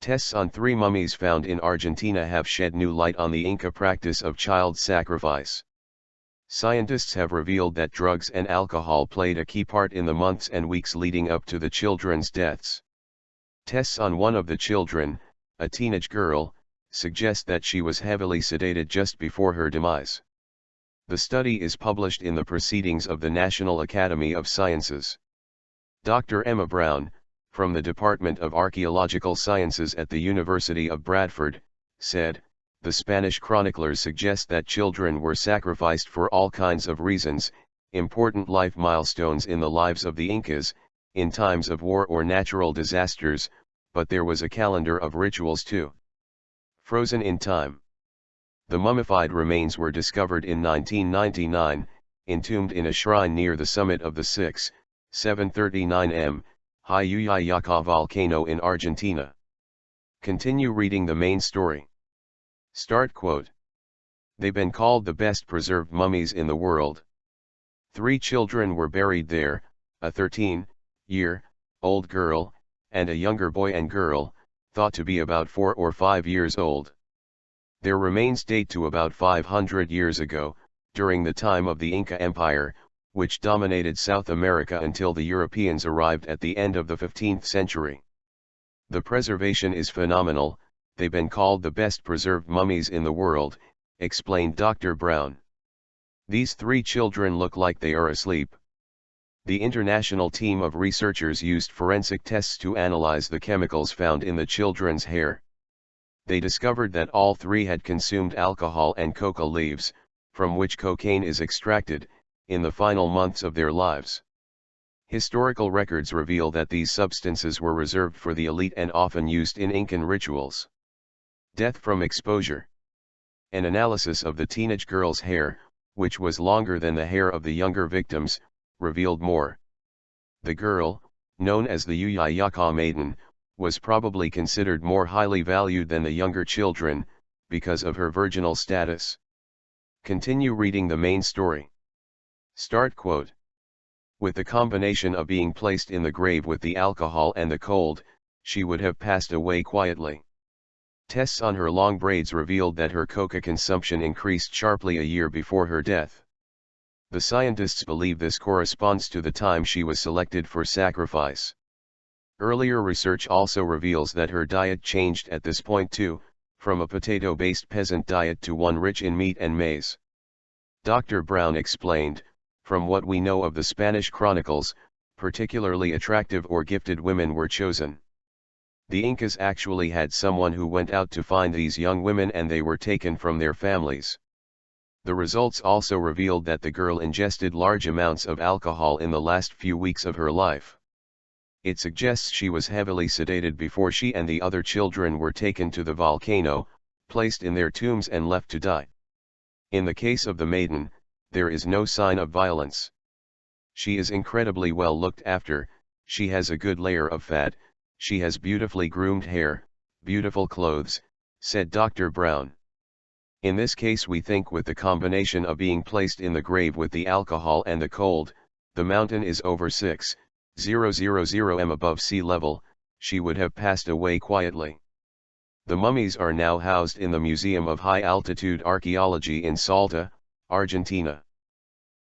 Tests on 3 mummies found in Argentina have shed new light on the Inca practice of child sacrifice. Scientists have revealed that drugs and alcohol played a key part in the months and weeks leading up to the children's deaths. Tests on one of the children, a teenage girl, suggest that she was heavily sedated just before her demise. The study is published in the Proceedings of the National Academy of Sciences. Dr. Emma Brown, from the Department of Archaeological Sciences at the University of Bradford, said, "The Spanish chroniclers suggest that children were sacrificed for all kinds of reasons, important life milestones in the lives of the Incas, in times of war or natural disasters, but there was a calendar of rituals too. Frozen in time. The mummified remains were discovered in 1999, entombed in a shrine near the summit of the 739 m, high Llullaillaco volcano in Argentina." Continue reading the main story. Start quote. "They've been called the best preserved mummies in the world. 3 children were buried there, a 13-year-old girl, and a younger boy and girl, thought to be about 4 or 5 years old. Their remains date to about 500 years ago, during the time of the Inca Empire, which dominated South America until the Europeans arrived at the end of the 15th century. The preservation is phenomenal. They've been called the best preserved mummies in the world," explained Dr. Brown. "These 3 children look like they are asleep." The international team of researchers used forensic tests to analyze the chemicals found in the children's hair. They discovered that all 3 had consumed alcohol and coca leaves, from which cocaine is extracted, in the final months of their lives. Historical records reveal that these substances were reserved for the elite and often used in Incan rituals. Death from exposure. An analysis of the teenage girl's hair, which was longer than the hair of the younger victims, revealed more. The girl, known as the Llullaillaco maiden, was probably considered more highly valued than the younger children, because of her virginal status. Continue reading the main story. Start quote. "With the combination of being placed in the grave with the alcohol and the cold, she would have passed away quietly. Tests on her long braids revealed that her coca consumption increased sharply a year before her death. The scientists believe this corresponds to the time she was selected for sacrifice. Earlier research also reveals that her diet changed at this point too, from a potato-based peasant diet to one rich in meat and maize." Dr. Brown explained, "From what we know of the Spanish chronicles, particularly attractive or gifted women were chosen. The Incas actually had someone who went out to find these young women and they were taken from their families. The results also revealed that the girl ingested large amounts of alcohol in the last few weeks of her life. It suggests she was heavily sedated before she and the other children were taken to the volcano, placed in their tombs and left to die. In the case of the maiden, there is no sign of violence. She is incredibly well looked after, she has a good layer of fat, she has beautifully groomed hair, beautiful clothes," said Dr. Brown. "In this case we think with the combination of being placed in the grave with the alcohol and the cold, the mountain is over 6,000 m above sea level, she would have passed away quietly." The mummies are now housed in the Museum of High Altitude Archaeology in Salta, Argentina.